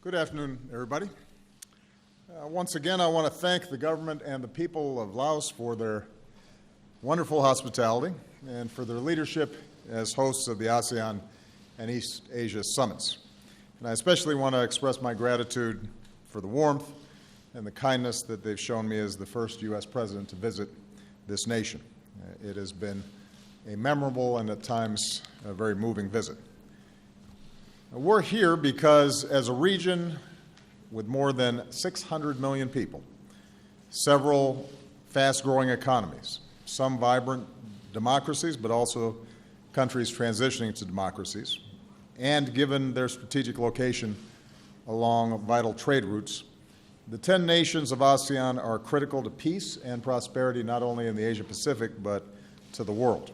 Good afternoon, everybody. Once again, I want to thank the government and the people of Laos for their wonderful hospitality and for their leadership as hosts of the ASEAN and East Asia summits. And I especially want to express my gratitude for the warmth and the kindness that they've shown me as the first U.S. president to visit this nation. It has been a memorable and at times a very moving visit. We're here because as a region with more than 600 million people, several fast-growing economies, some vibrant democracies, but also countries transitioning to democracies, and given their strategic location along vital trade routes, the 10 nations of ASEAN are critical to peace and prosperity not only in the Asia-Pacific, but to the world.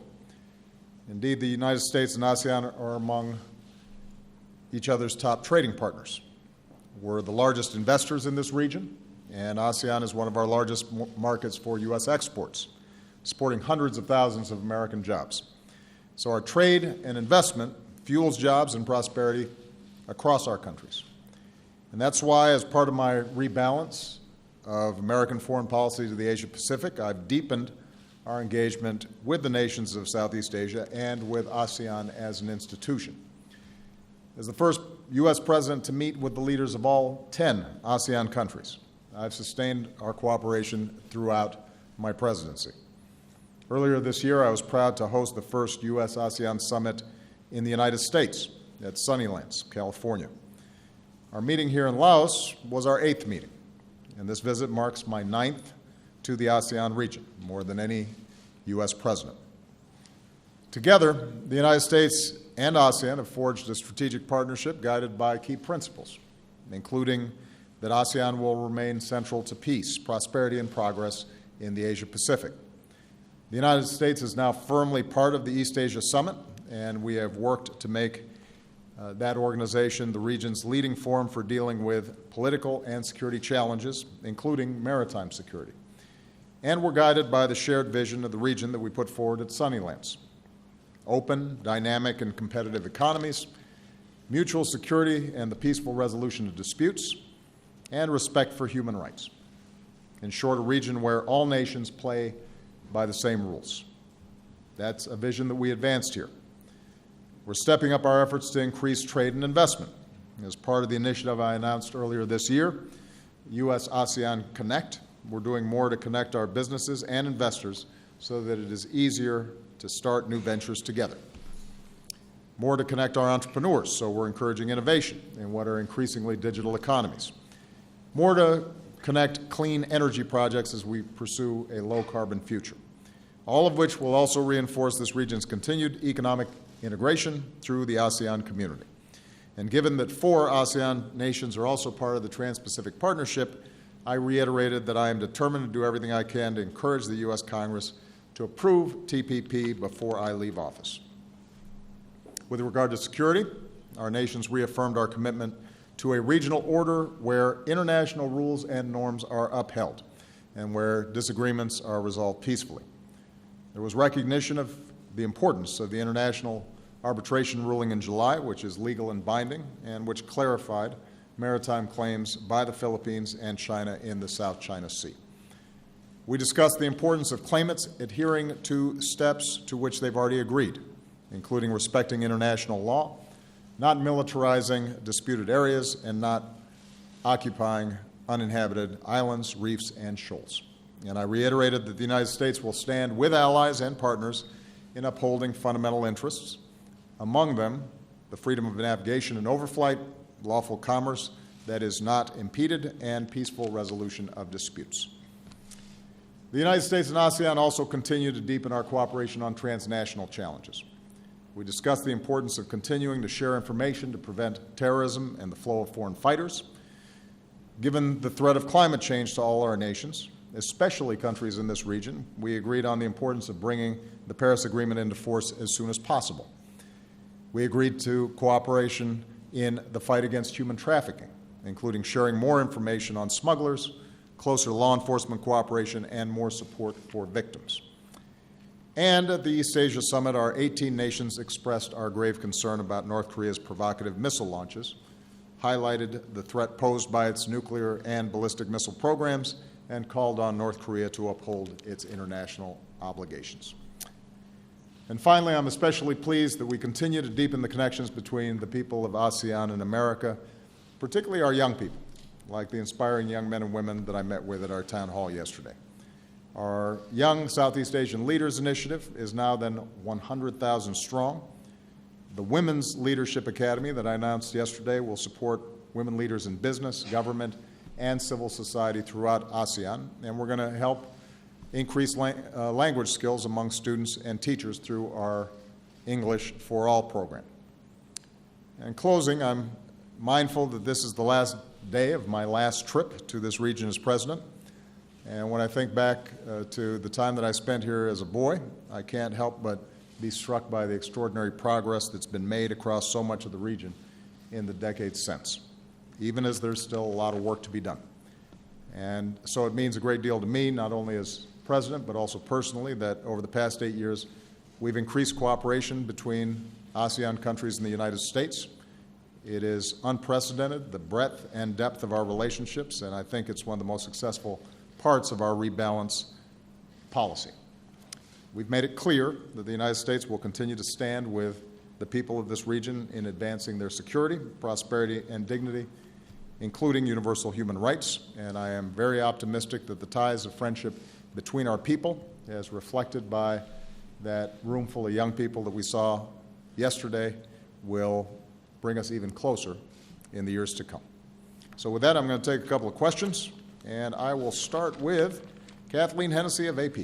Indeed, the United States and ASEAN are among each other's top trading partners. We're the largest investors in this region, and ASEAN is one of our largest markets for U.S. exports, supporting hundreds of thousands of American jobs. So our trade and investment fuels jobs and prosperity across our countries. And that's why, as part of my rebalance of American foreign policy to the Asia-Pacific, I've deepened our engagement with the nations of Southeast Asia and with ASEAN as an institution. As the first U.S. president to meet with the leaders of all 10 ASEAN countries, I've sustained our cooperation throughout my presidency. Earlier this year, I was proud to host the first U.S.-ASEAN summit in the United States at Sunnylands, California. Our meeting here in Laos was our 8th meeting, and this visit marks my 9th to the ASEAN region, more than any U.S. president. Together, the United States and ASEAN have forged a strategic partnership guided by key principles, including that ASEAN will remain central to peace, prosperity, and progress in the Asia-Pacific. The United States is now firmly part of the East Asia Summit, and we have worked to make that organization the region's leading forum for dealing with political and security challenges, including maritime security. And we're guided by the shared vision of the region that we put forward at Sunnylands: open, dynamic, and competitive economies, mutual security and the peaceful resolution of disputes, and respect for human rights. In short, a region where all nations play by the same rules. That's a vision that we advanced here. We're stepping up our efforts to increase trade and investment. As part of the initiative I announced earlier this year, U.S.-ASEAN Connect, we're doing more to connect our businesses and investors so that it is easier to start new ventures together. More to connect our entrepreneurs, so we're encouraging innovation in what are increasingly digital economies. More to connect clean energy projects as we pursue a low-carbon future, all of which will also reinforce this region's continued economic integration through the ASEAN community. And given that 4 ASEAN nations are also part of the Trans-Pacific Partnership, I reiterated that I am determined to do everything I can to encourage the U.S. Congress to approve TPP before I leave office. With regard to security, our nations reaffirmed our commitment to a regional order where international rules and norms are upheld and where disagreements are resolved peacefully. There was recognition of the importance of the international arbitration ruling in July, which is legal and binding, and which clarified maritime claims by the Philippines and China in the South China Sea. We discussed the importance of claimants adhering to steps to which they've already agreed, including respecting international law, not militarizing disputed areas, and not occupying uninhabited islands, reefs, and shoals. And I reiterated that the United States will stand with allies and partners in upholding fundamental interests, among them the freedom of navigation and overflight, lawful commerce that is not impeded, and peaceful resolution of disputes. The United States and ASEAN also continue to deepen our cooperation on transnational challenges. We discussed the importance of continuing to share information to prevent terrorism and the flow of foreign fighters. Given the threat of climate change to all our nations, especially countries in this region, we agreed on the importance of bringing the Paris Agreement into force as soon as possible. We agreed to cooperation in the fight against human trafficking, including sharing more information on smugglers, closer law enforcement cooperation, and more support for victims. And at the East Asia Summit, our 18 nations expressed our grave concern about North Korea's provocative missile launches, highlighted the threat posed by its nuclear and ballistic missile programs, and called on North Korea to uphold its international obligations. And finally, I'm especially pleased that we continue to deepen the connections between the people of ASEAN and America, particularly our young people, like the inspiring young men and women that I met with at our town hall yesterday. Our Young Southeast Asian Leaders Initiative is now then 100,000 strong. The Women's Leadership Academy that I announced yesterday will support women leaders in business, government, and civil society throughout ASEAN, and we're going to help increase language skills among students and teachers through our English for All program. In closing, I'm mindful that this is the last day of my last trip to this region as president, and when I think back to the time that I spent here as a boy, I can't help but be struck by the extraordinary progress that's been made across so much of the region in the decades since, even as there's still a lot of work to be done. And so it means a great deal to me, not only as president, but also personally, that over the past 8 years, we've increased cooperation between ASEAN countries and the United States. It is unprecedented, the breadth and depth of our relationships, and I think it's one of the most successful parts of our rebalance policy. We've made it clear that the United States will continue to stand with the people of this region in advancing their security, prosperity, and dignity, including universal human rights, and I am very optimistic that the ties of friendship between our people, as reflected by that room full of young people that we saw yesterday, will bring us even closer in the years to come. So with that, I'm going to take a couple of questions, and I will start with Kathleen Hennessy of AP.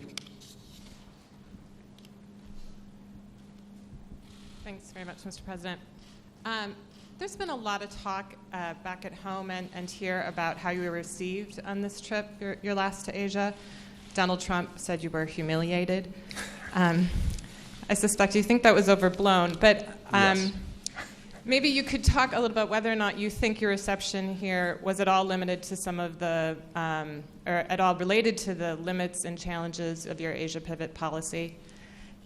Thanks very much, Mr. President. There's been a lot of talk back at home and here about how you were received on this trip, your last to Asia. Donald Trump said you were humiliated. I suspect you think that was overblown, but Yes. Maybe you could talk a little about whether or not you think your reception here was at all limited to some of the, or at all related to the limits and challenges of your Asia pivot policy.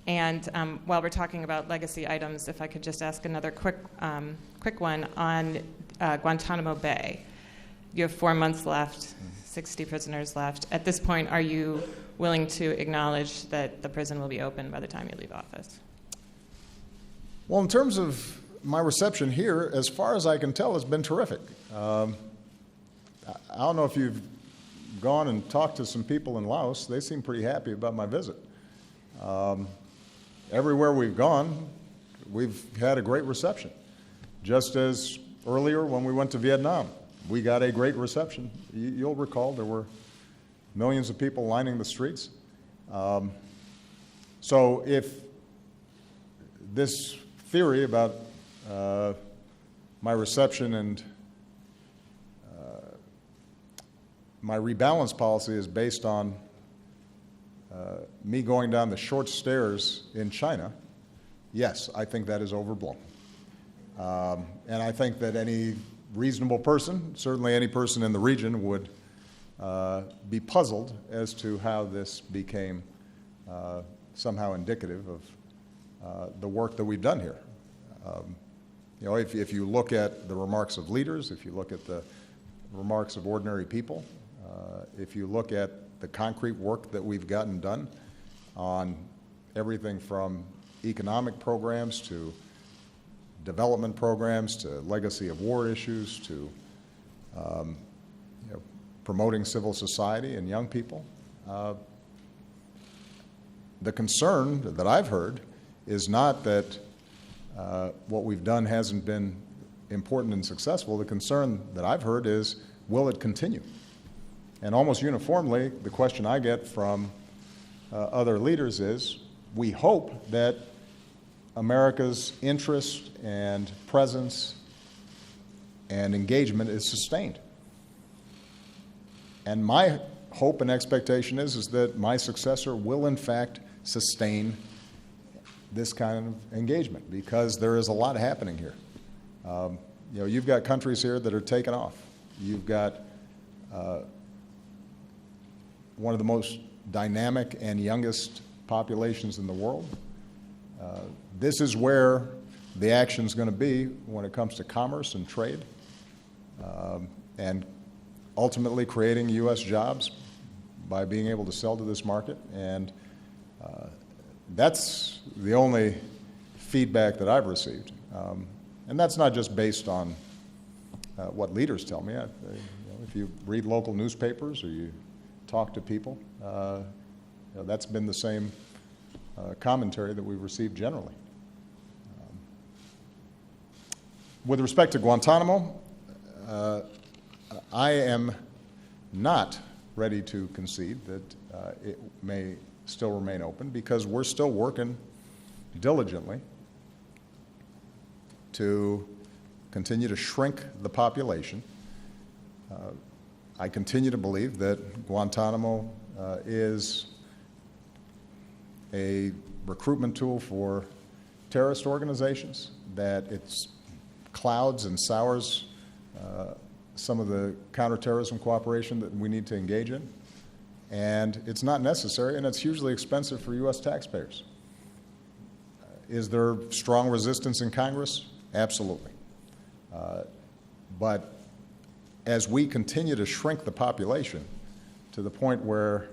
And while we're talking about legacy items, if I could just ask another quick one on Guantanamo Bay. You have 4 months left, 60 prisoners left. At this point, are you willing to acknowledge that the prison will be open by the time you leave office? Well, in terms of my reception here, as far as I can tell, has been terrific. I don't know if you've gone and talked to some people in Laos. They seem pretty happy about my visit. Everywhere we've gone, we've had a great reception. Just as earlier when we went to Vietnam, we got a great reception. You'll recall there were millions of people lining the streets. So if this theory about my reception and my rebalance policy is based on me going down the short stairs in China, yes, I think that is overblown. And I think that any reasonable person, certainly any person in the region, would be puzzled as to how this became somehow indicative of the work that we've done here. You know, if you look at the remarks of leaders, if you look at the remarks of ordinary people, if you look at the concrete work that we've gotten done on everything from economic programs to development programs to legacy of war issues to you know, promoting civil society and young people, the concern that I've heard is not that what we've done hasn't been important and successful. The concern that I've heard is, will it continue? And almost uniformly, the question I get from other leaders is, we hope that America's interest and presence and engagement is sustained. And my hope and expectation is that my successor will, in fact, sustain this kind of engagement, because there is a lot happening here. You know, you've got countries here that are taking off. You've got one of the most dynamic and youngest populations in the world. This is where the action is going to be when it comes to commerce and trade. and ultimately creating U.S. jobs by being able to sell to this market. And that's the only feedback that I've received. And that's not just based on what leaders tell me. If you read local newspapers or you talk to people, that's been the same commentary that we've received generally. With respect to Guantanamo, I am not ready to concede that it may still remain open, because we're still working diligently to continue to shrink the population. I continue to believe that Guantanamo is a recruitment tool for terrorist organizations, that it's clouds and sours some of the counterterrorism cooperation that we need to engage in. And it's not necessary, and it's hugely expensive for U.S. taxpayers. Is there strong resistance in Congress? Absolutely. But as we continue to shrink the population to the point where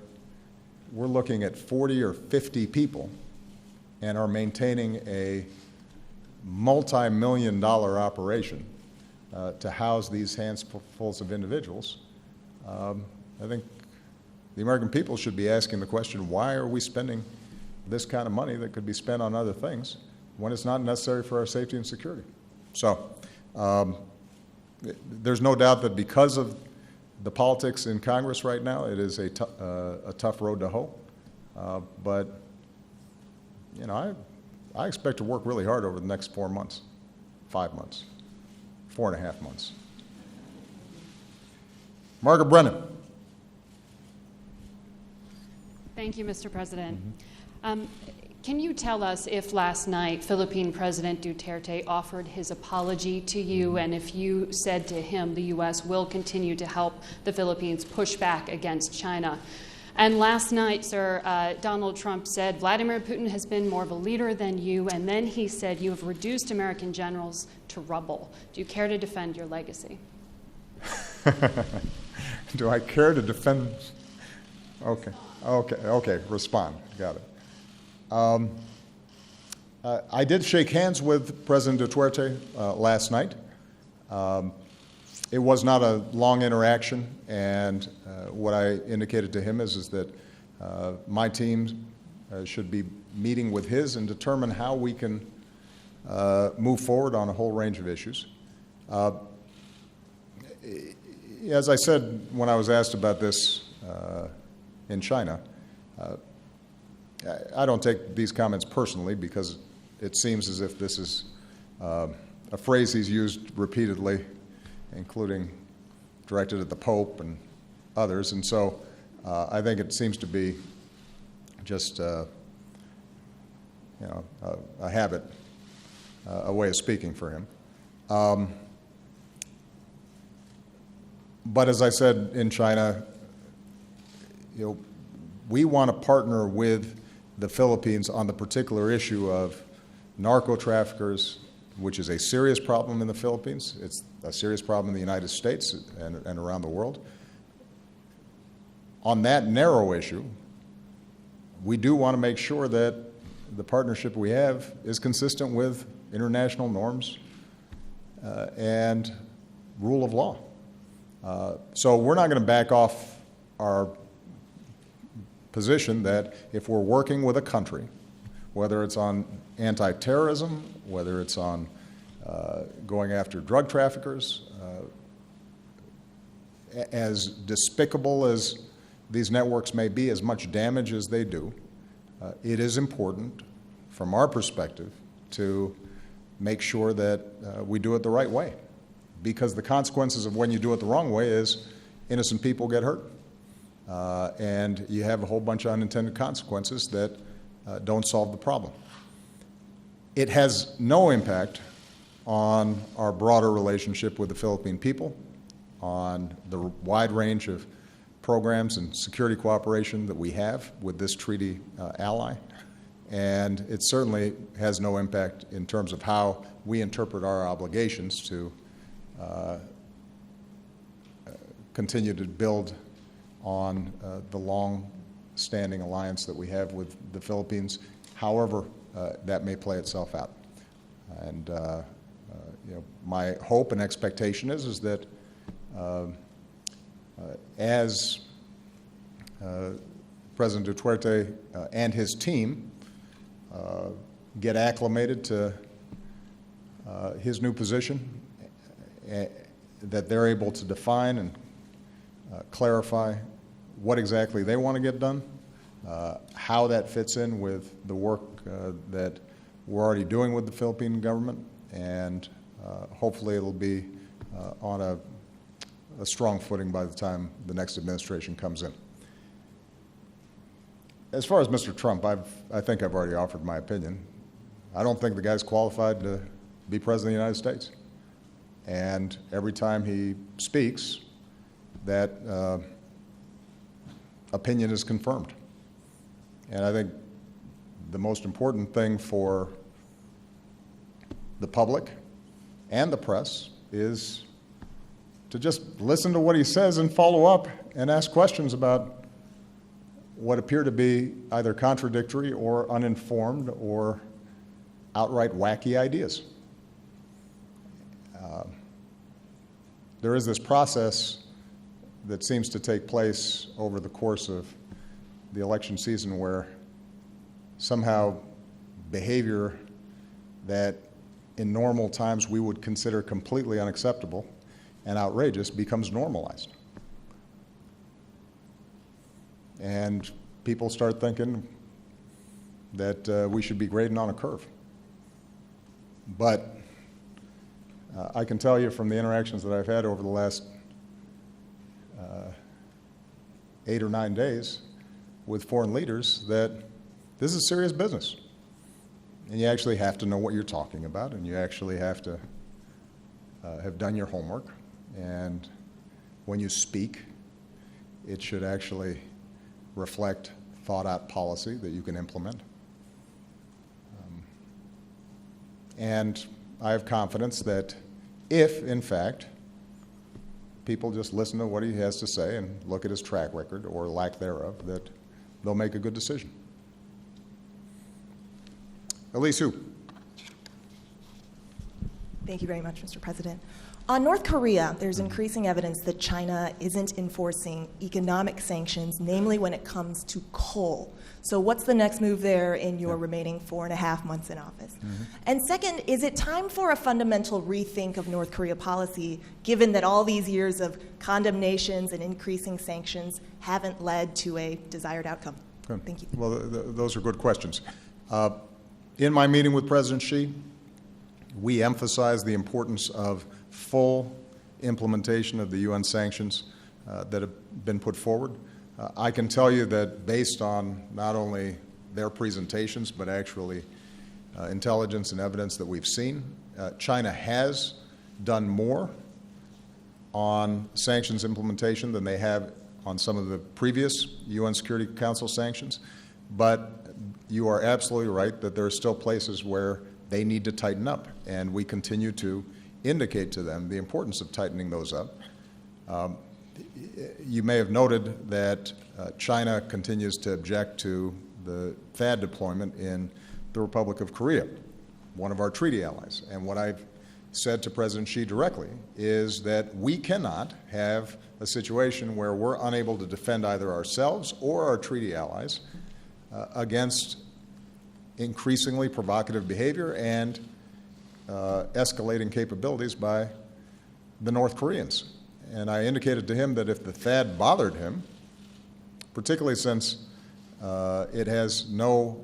we're looking at 40 or 50 people and are maintaining a multi-million-dollar operation to house these handfuls of individuals, I think the American people should be asking the question, why are we spending this kind of money that could be spent on other things when it's not necessary for our safety and security? So there's no doubt that because of the politics in Congress right now, it is a tough road to hoe. But, I expect to work really hard over the next 4 months, 5 months, 4.5 months. Margaret Brennan. Thank you, Mr. President. Can you tell us if last night Philippine President Duterte offered his apology to you, and if you said to him the U.S. will continue to help the Philippines push back against China? And last night, sir, Donald Trump said Vladimir Putin has been more of a leader than you, and then he said you have reduced American generals to rubble. Do you care to defend your legacy? Do I care to defend? Okay, respond. Got it. I did shake hands with President Duterte last night. It was not a long interaction, and what I indicated to him is that my team should be meeting with his and determine how we can move forward on a whole range of issues. As I said when I was asked about this in China, I don't take these comments personally, because it seems as if this is a phrase he's used repeatedly, including directed at the Pope and others. And so I think it seems to be just a habit, a way of speaking for him. But as I said in China, we want to partner with the Philippines on the particular issue of narco-traffickers, which is a serious problem in the Philippines. It's a serious problem in the United States and around the world. On that narrow issue, we do want to make sure that the partnership we have is consistent with international norms and rule of law. So we're not going to back off our position that if we're working with a country, whether it's on anti-terrorism, whether it's on going after drug traffickers, as despicable as these networks may be, as much damage as they do, it is important from our perspective to make sure that we do it the right way. Because the consequences of when you do it the wrong way is innocent people get hurt. And you have a whole bunch of unintended consequences that don't solve the problem. It has no impact on our broader relationship with the Philippine people, on the wide range of programs and security cooperation that we have with this treaty ally. And it certainly has no impact in terms of how we interpret our obligations to continue to build on the long-standing alliance that we have with the Philippines, however that may play itself out. And my hope and expectation is that as President Duterte and his team get acclimated to his new position, that they're able to define and clarify what exactly they want to get done, how that fits in with the work that we're already doing with the Philippine government, and hopefully it'll be on a strong footing by the time the next administration comes in. As far as Mr. Trump, I think I've already offered my opinion. I don't think the guy's qualified to be President of the United States. And every time he speaks, that opinion is confirmed. And I think the most important thing for the public and the press is to just listen to what he says and follow up and ask questions about what appear to be either contradictory or uninformed or outright wacky ideas. There is this process that seems to take place over the course of the election season where somehow behavior that in normal times we would consider completely unacceptable and outrageous becomes normalized. And people start thinking that we should be grading on a curve. But I can tell you from the interactions that I've had over the last 8 or 9 days with foreign leaders that this is serious business. And you actually have to know what you're talking about, and you actually have to have done your homework. And when you speak, it should actually reflect thought-out policy that you can implement. And I have confidence that if, in fact, people just listen to what he has to say and look at his track record or lack thereof, that they'll make a good decision. Elise Hu. Thank you very much, Mr. President. On North Korea, there's increasing evidence that China isn't enforcing economic sanctions, namely when it comes to coal. So what's the next move there in your remaining 4.5 months in office? And second, is it time for a fundamental rethink of North Korea policy, given that all these years of condemnations and increasing sanctions haven't led to a desired outcome? Good. Thank you. Well, those are good questions. In my meeting with President Xi, we emphasized the importance of full implementation of the UN sanctions that have been put forward. I can tell you that based on not only their presentations, but actually intelligence and evidence that we've seen, China has done more on sanctions implementation than they have on some of the previous UN Security Council sanctions. But you are absolutely right that there are still places where they need to tighten up, and we continue to indicate to them the importance of tightening those up. You may have noted that China continues to object to the THAAD deployment in the Republic of Korea, one of our treaty allies. And what I've said to President Xi directly is that we cannot have a situation where we're unable to defend either ourselves or our treaty allies against increasingly provocative behavior and escalating capabilities by the North Koreans. And I indicated to him that if the THAAD bothered him, particularly since it has no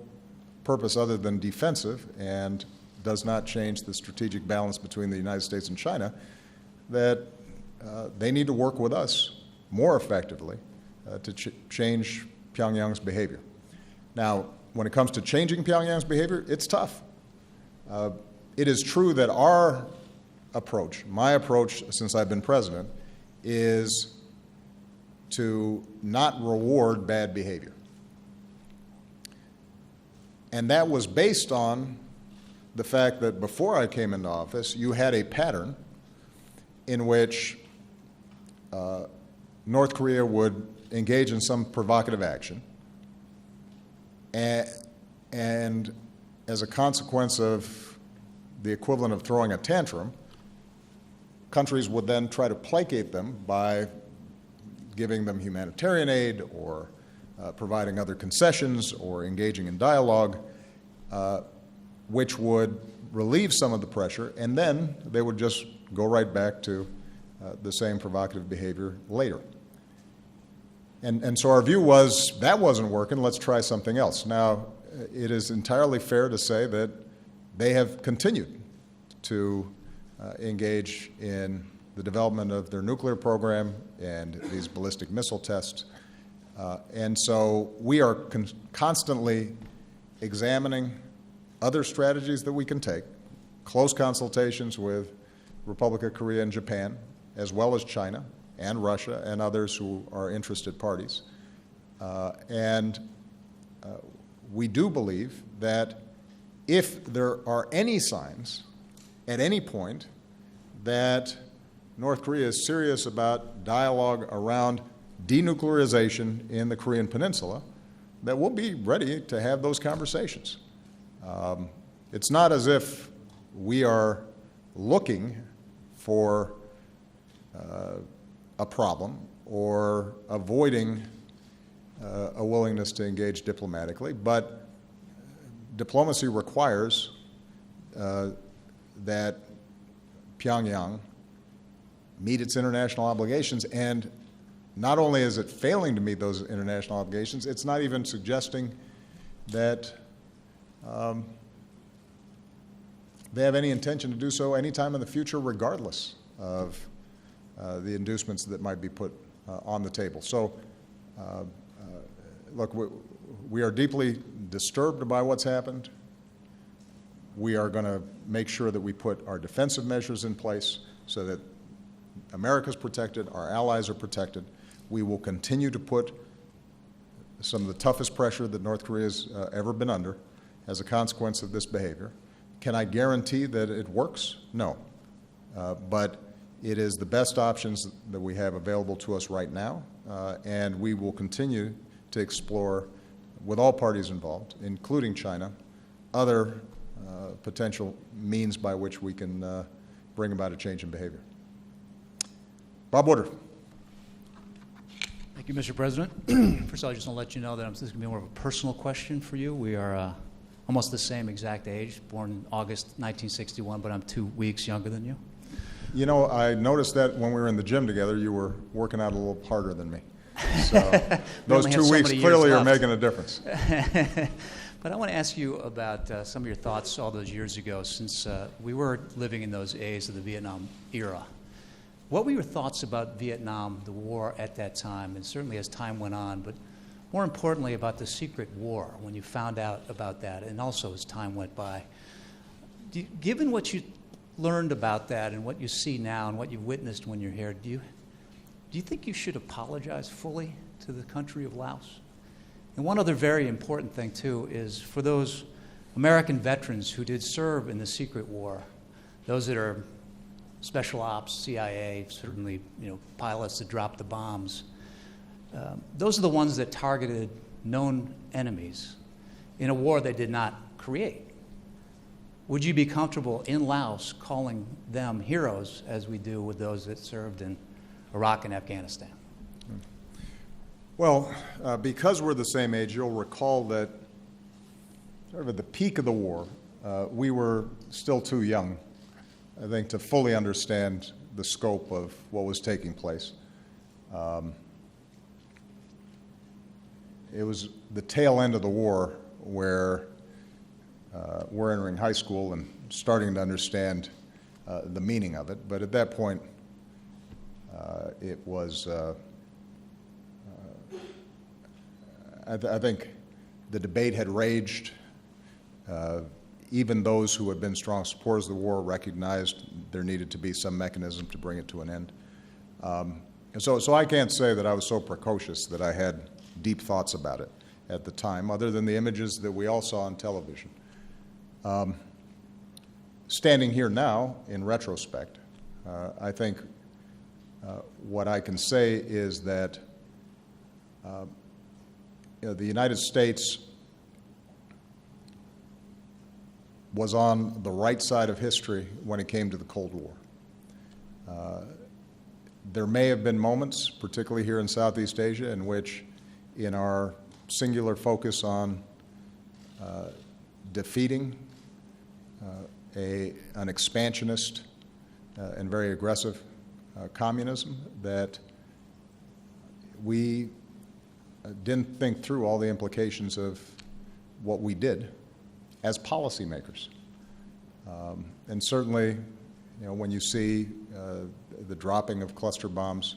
purpose other than defensive and does not change the strategic balance between the United States and China, that they need to work with us more effectively to change Pyongyang's behavior. Now, when it comes to changing Pyongyang's behavior, it's tough. It is true that our approach, my approach since I've been president, is to not reward bad behavior. And that was based on the fact that before I came into office, you had a pattern in which North Korea would engage in some provocative action, and as a consequence of the equivalent of throwing a tantrum, countries would then try to placate them by giving them humanitarian aid or providing other concessions or engaging in dialogue, which would relieve some of the pressure, and then they would just go right back to the same provocative behavior later. And so our view was, that wasn't working, let's try something else. Now, it is entirely fair to say that they have continued to engage in the development of their nuclear program and these ballistic missile tests. And so we are constantly examining other strategies that we can take, close consultations with Republic of Korea and Japan, as well as China and Russia and others who are interested parties. We do believe that if there are any signs at any point that North Korea is serious about dialogue around denuclearization in the Korean Peninsula, that we'll be ready to have those conversations. It's not as if we are looking for a problem or avoiding a willingness to engage diplomatically, but diplomacy requires that Pyongyang meet its international obligations, and not only is it failing to meet those international obligations, it's not even suggesting that they have any intention to do so anytime in the future, regardless of the inducements that might be put on the table. So, look, we are deeply disturbed by what's happened. We are going to make sure that we put our defensive measures in place so that America's protected, our allies are protected. We will continue to put some of the toughest pressure that North Korea has ever been under as a consequence of this behavior. Can I guarantee that it works? No. But it is the best options that we have available to us right now, and we will continue to explore, with all parties involved, including China, other potential means by which we can bring about a change in behavior. Bob Woodard. Thank you, Mr. President. First of all, I just want to let you know that this is going to be more of a personal question for you. We are almost the same exact age, born in August 1961, but I'm 2 weeks younger than you. You know, I noticed that when we were in the gym together, you were working out a little harder than me. So those 2 weeks clearly are making a difference. But I want to ask you about some of your thoughts all those years ago, since we were living in those days of the Vietnam era. What were your thoughts about Vietnam, the war at that time, and certainly as time went on, but more importantly about the secret war, when you found out about that, and also as time went by? Given what you learned about that and what you see now and what you witnessed when you're here, do you think you should apologize fully to the country of Laos? And one other very important thing, too, is for those American veterans who did serve in the secret war, those that are special ops, CIA, certainly, pilots that dropped the bombs, those are the ones that targeted known enemies in a war they did not create. Would you be comfortable in Laos calling them heroes, as we do with those that served in Iraq and Afghanistan? Well, because we're the same age, you'll recall that sort of at the peak of the war, we were still too young, I think, to fully understand the scope of what was taking place. It was the tail end of the war where we're entering high school and starting to understand the meaning of it. But at that point, it was, I think the debate had raged. Even those who had been strong supporters of the war recognized there needed to be some mechanism to bring it to an end. And so I can't say that I was so precocious that I had deep thoughts about it at the time, other than the images that we all saw on television. Standing here now, in retrospect, I think What I can say is that the United States was on the right side of history when it came to the Cold War. There may have been moments, particularly here in Southeast Asia, in which, in our singular focus on defeating an expansionist and very aggressive communism, that we didn't think through all the implications of what we did as policymakers. And certainly, when you see the dropping of cluster bombs,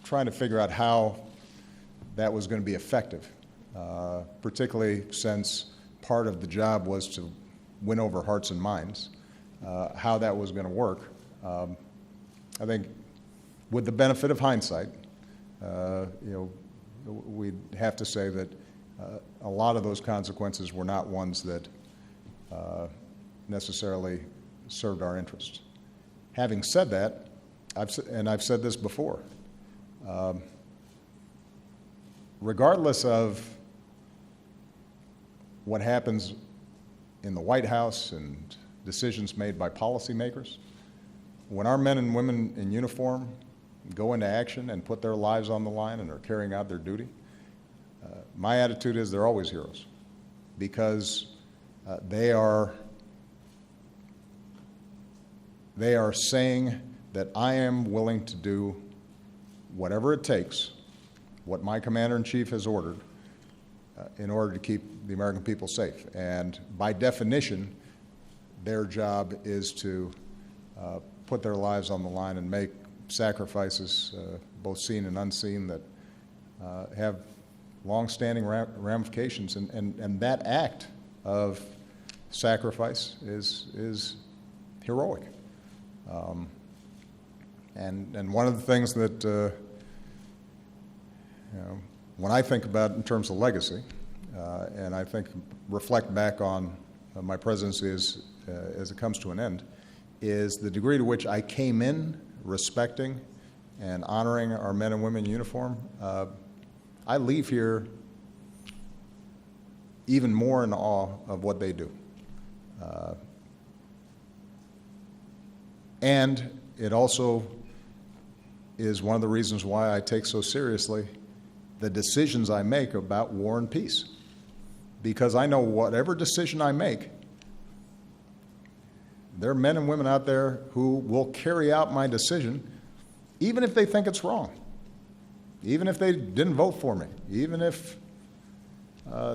trying to figure out how that was going to be effective, particularly since part of the job was to win over hearts and minds, how that was going to work. I think with the benefit of hindsight, we'd have to say that a lot of those consequences were not ones that necessarily served our interests. Having said that, I've said this before, regardless of what happens in the White House and decisions made by policymakers, when our men and women in uniform go into action and put their lives on the line and are carrying out their duty, my attitude is they're always heroes, because they are saying that I am willing to do whatever it takes, what my commander-in-chief has ordered, in order to keep the American people safe. And by definition, their job is to put their lives on the line and make sacrifices, both seen and unseen, that have long-standing ramifications. And that act of sacrifice is heroic. And one of the things that when I think about in terms of legacy, and I reflect back on my presidency as it comes to an end, is the degree to which I came in respecting and honoring our men and women in uniform. I leave here even more in awe of what they do. And it also is one of the reasons why I take so seriously the decisions I make about war and peace. Because I know whatever decision I make, there are men and women out there who will carry out my decision, even if they think it's wrong, even if they didn't vote for me, even if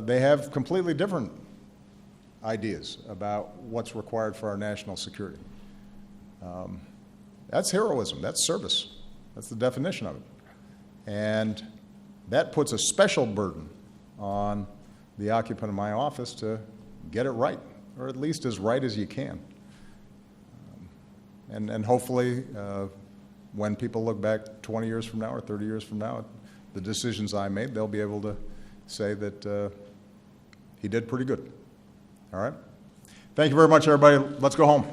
they have completely different ideas about what's required for our national security. That's heroism, that's service, that's the definition of it. And that puts a special burden on the occupant of my office to get it right, or at least as right as you can. And hopefully, when people look back 20 years from now or 30 years from now at the decisions I made, they'll be able to say that he did pretty good. All right? Thank you very much, everybody. Let's go home.